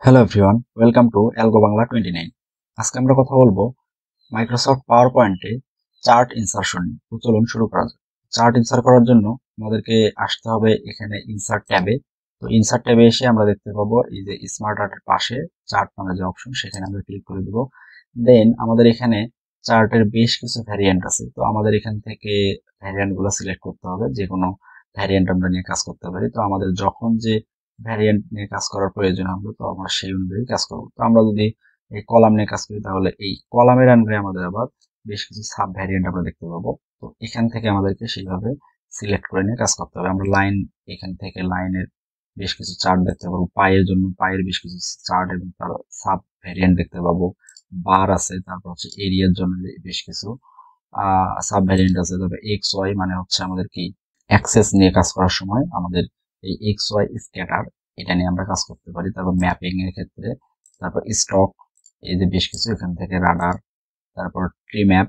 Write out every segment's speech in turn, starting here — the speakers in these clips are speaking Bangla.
Hello everyone, welcome to algo Bangla 29। আজকে আমরা কথা বলবো মাইক্রোসফট পাওয়ার পয়েন্টে চার্ট ইনসারশন নিয়ে। তো চলুন শুরু করা যাক। চার্ট ইনসার্ট করার জন্য আমাদেরকে আসতে হবে এখানে ইনসার্ট ট্যাবে। তো ইনসার্ট ট্যাবে এসে আমরা দেখতে পাবো এই যে স্মার্ট আর্টের পাশে চার্ট নামে যে অপশন, সেখানে আমরা ক্লিক করে দিব। দেন আমাদের এখানে চার্টের বেশ কিছু ভ্যারিয়েন্ট আছে। তো আমাদের এখান থেকে ভ্যারিয়েন্ট গুলো সিলেক্ট করতে হবে, যে কোনো ভ্যারিয়েন্ট আমরা নিয়ে কাজ করতে পারি। তো আমাদের যখন যে ভ্যারিয়েন্ট নিয়ে কাজ করার প্রয়োজন হবে, তো আমরা সেই অনুযায়ী কাজ করবো। তো আমরা যদি এই কলাম নিয়ে কাজ করি, তাহলে এই কলামের আন্ডারে আমাদের আবার বেশ কিছু সাব ভ্যারিয়েন্ট আমরা দেখতে পাবো। তো এখান থেকে আমাদেরকে সেইভাবে সিলেক্ট করে নিয়ে কাজ করতে হবে। আমরা লাইন, এখান থেকে লাইনের বেশ কিছু চার্ট দেখতে পাবো, পায়ের জন্য পায়ের বেশ কিছু চার্ট এবং তার সাব ভ্যারিয়েন্ট দেখতে পাবো। বার আছে, তারপর হচ্ছে এরিয়ার জন্য বেশ কিছু সাব ভ্যারিয়েন্ট আছে। তবে এক্স ওয়াই মানে হচ্ছে আমাদের কি অ্যাক্সেস নিয়ে কাজ করার সময় আমাদের এই এক্স ওয়াই স্ক্যাটার, এটা নিয়ে আমরা কাজ করতে পারি। তারপর ম্যাপিং এর ক্ষেত্রে, তারপর স্টক, এই যে বেশ কিছু এখান থেকে রাডার, তারপর ট্রি ম্যাপ।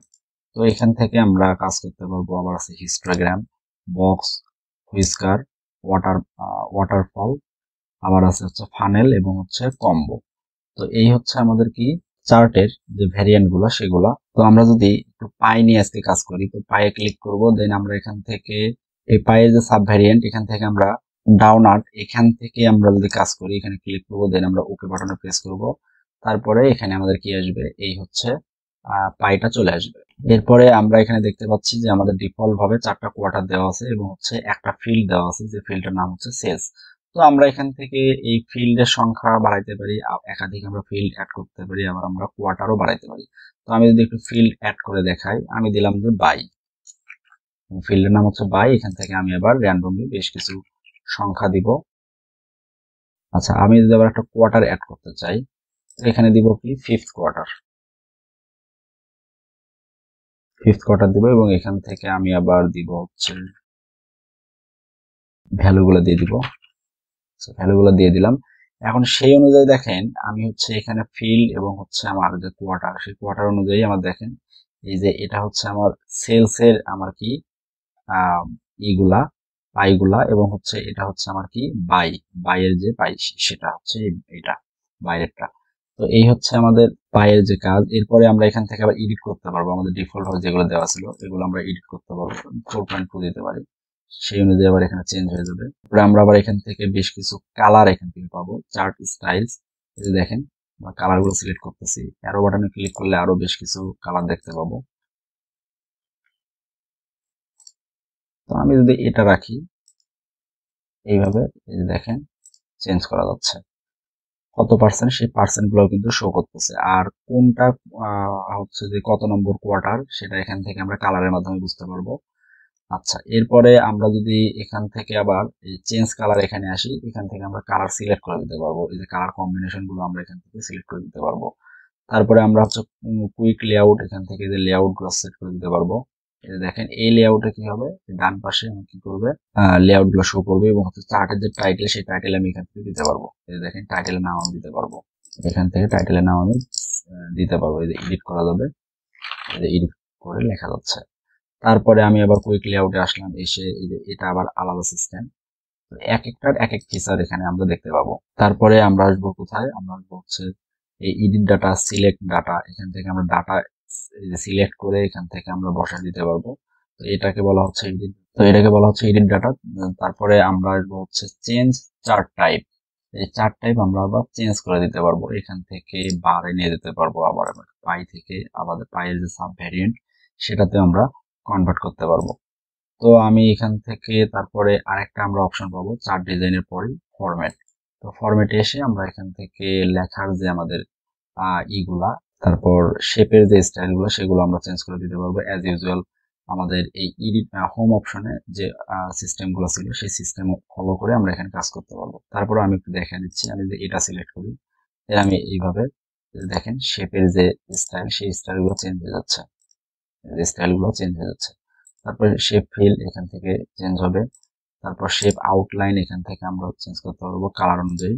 তো এখান থেকে আমরা কাজ করতে পারবো। আবার আছে histogram, box, whisker, water waterfall, আবার আছে হচ্ছে ফানেল এবং হচ্ছে কম্বো। তো এই হচ্ছে আমাদের কি চার্টের যে ভ্যারিয়েন্ট গুলো সেগুলা। তো আমরা যদি একটু পাই নিয়ে আজকে কাজ করি, তো পায়ে ক্লিক করব। দেন আমরা এখান থেকে এই পায়ের যে সাব ভ্যারিয়েন্ট, এখান থেকে আমরা ডাউন আর্ট, এখান থেকে আমরা যদি কাজ করি, এখানে ক্লিক করবো। দেন আমরা ওকে বাটনে প্রেস করব। তারপরে এখানে আমাদের কি আসবে, এই হচ্ছে পাইটা চলে আসবে। এরপরে আমরা এখানে দেখতে পাচ্ছি যে আমাদের ডিফল্ট ভাবে 4টা কোয়ার্টার দেওয়া আছে এবং হচ্ছে একটা ফিল্ড দেওয়া আছে, যে ফিল্ডের নাম হচ্ছে সেলস। তো আমরা এখান থেকে এই ফিল্ডের সংখ্যা বাড়াইতে পারি, একাধিক আমরা ফিল্ড অ্যাড করতে পারি, আবার আমরা কোয়ার্টারও বাড়াইতে পারি। তো আমি যদি একটু ফিল্ড অ্যাড করে দেখাই, আমি দিলাম যে বাই, ফিল্ডের নাম হচ্ছে বাই। এখান থেকে আমি আবার র্যান্ডমলি বেশ কিছু সংখ্যা দিব। আচ্ছা, আমি যদি আবার একটা কোয়ার্টার অ্যাড করতে চাই, তো এখানে দিব কি ফিফথ কোয়ার্টার, দিব। এবং এখান থেকে আমি আবার দিব হচ্ছে ভ্যালুগুলো দিয়ে দিব। ভ্যালুগুলো দিয়ে দিলাম। এখন সেই অনুযায়ী দেখেন, আমি হচ্ছে এখানে ফিল্ড এবং হচ্ছে আমার যে কোয়ার্টার, সেই কোয়ার্টার অনুযায়ী আমার দেখেন এই যে এটা হচ্ছে আমার সেলস এর আমার কি আহ ইগুলা পাইগুলা, এবং হচ্ছে এটা হচ্ছে আমার কি বাইয়ের যে পাই, সেটা হচ্ছে এটা বাইরেরটা। তো এই হচ্ছে আমাদের পায়ের যে কাজ। এরপরে আমরা এখান থেকে আবার এডিট করতে পারবো। আমাদের ডিফল্ট ভাবে যেগুলো দেওয়া ছিল এগুলো আমরা এডিট করতে পারবো, 4.2 দিতে পারি। সেই অনুযায়ী আবার এখানে চেঞ্জ হয়ে যাবে। তারপরে আমরা আবার এখান থেকে বেশ কিছু কালার এখান থেকে পাবো, চার্ট স্টাইলস। এই যে দেখেন, আমরা কালার গুলো সিলেক্ট করতেছি, অ্যারো বাটনে ক্লিক করলে আরো বেশ কিছু কালার দেখতে পাবো। তো আমি যদি এটা রাখি এইভাবে, এই যে দেখেন চেঞ্জ করা যাচ্ছে কত পার্সেন্ট, সেই পার্সেন্ট গুলো কিন্তু শো করতেছে। আর কোনটা হচ্ছে যে কত নম্বর কোয়ার্টার, সেটা এখান থেকে আমরা কালারের মাধ্যমে বুঝতে পারবো। আচ্ছা, এরপরে আমরা যদি এখান থেকে আবার এই চেঞ্জ কালার এখানে আসি, এখান থেকে আমরা কালার সিলেক্ট করে দিতে পারবো। এই যে কালার কম্বিনেশন গুলো আমরা এখান থেকে সিলেক্ট করে দিতে পারবো। তারপরে আমরা হচ্ছে কুইক লেআউট, এখান থেকে যে লেআউট গুলো সেট করে দিতে পারবো। এই যে দেখেন, এই লেআউটে কি হবে, ডান পাশে কি করবে, লেআউট গুলো শো করবে। এবং হচ্ছে চার্টের যে টাইটেল, সেই টাইটেল আমি এখান থেকে দিতে পারবো। এই যে দেখেন, টাইটেলের নাম আমি দিতে পারবো। এখান থেকে টাইটেলের নাম আমি দিতে পারবো। এই যে এডিট করা যাবে, এই যে এডিট করে লেখা যাচ্ছে। তারপরে আমি আবার কুইক লেআউটে আসলাম, এসে এই যে এটা আবার আলাদা সিস্টেম, এক একটার এক এক ফিচার এখানে আমরা দেখতে পাবো। তারপরে আমরা আসবো কোথায়, আমরা আসবো হচ্ছে এই এডিট ডাটা, সিলেক্ট ডাটা। এখান থেকে আমরা ডাটা সিলেক্ট করে এখান থেকে আমরা বসা দিতে পারবো। তো এটাকে বলা হচ্ছে এডিট, তো এটাকে বলা হচ্ছে এডিট ডাটা। তারপরে আমরা আসবো হচ্ছে চেঞ্জ চার্ট টাইপ। এই চার্ট টাইপ আমরা আবার চেঞ্জ করে দিতে পারবো, এখান থেকে বারে নিয়ে যেতে পারবো। আবার পাই থেকে আমাদের পাইয়ের যে সাব ভ্যারিয়েন্ট, সেটাতে আমরা কনভার্ট করতে পারবো। তো আমি এখান থেকে তারপরে আরেকটা আমরা অপশন পাবো চার্ট ডিজাইনের পরে, ফরম্যাট। তো ফরম্যাটে এসে আমরা এখান থেকে লেখার যে আমাদের ইগুলা, তারপর শেপের যে স্টাইল গুলো, সেগুলো আমরা চেঞ্জ করে দিতে পারবো। অ্যাজ ইউজুয়াল আমাদের এই এডিট হোম অপশনে যে সিস্টেম গুলো ছিল, সেই সিস্টেম ফলো করে আমরা এখানে কাজ করতে পারবো। তারপরে আমি একটু দেখে দিচ্ছি, আমি যে এটা সিলেক্ট করি, আমি এইভাবে দেখেন শেপের যে স্টাইল, সেই স্টাইল গুলো চেঞ্জ হয়ে যাচ্ছে, স্টাইল গুলো চেঞ্জ হয়ে যাচ্ছে। তারপর শেপ ফিল এখান থেকে চেঞ্জ হবে। তারপর শেপ আউটলাইন এখান থেকে আমরা চেঞ্জ করতে পারবো কালার অনুযায়ী।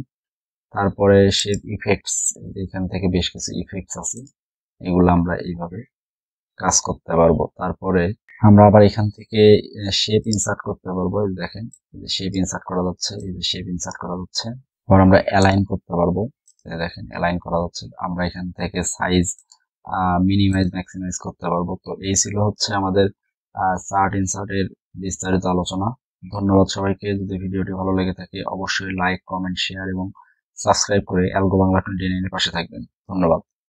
তারপরে শেপ ইফেক্টস, এখান থেকে বেশ কিছু ইফেক্টস আছে, এগুলো আমরা এইভাবে কাজ করতে পারবো। তারপরে আমরা আবার এখান থেকে শেপ ইনসার্ট করতে পারবো। এই দেখেন, শেপ ইনসার্ট করা যাচ্ছে, এই যে শেপ ইনসার্ট করা যাচ্ছে। আবার আমরা অ্যালাইন করতে পারবো, দেখেন অ্যালাইন করা যাচ্ছে। আমরা এখান থেকে সাইজ মিনিমাইজ ম্যাক্সিমাইজ করতে পারবো। তো এই ছিল হচ্ছে আমাদের চার্ট ইনসার্টের বিস্তারিত আলোচনা। ধন্যবাদ সবাইকে। যদি ভিডিওটি ভালো লেগে থাকে অবশ্যই লাইক, কমেন্ট, শেয়ার এবং সাবস্ক্রাইব করে অ্যালগো বাংলা 29 এর পাশে থাকবেন। ধন্যবাদ।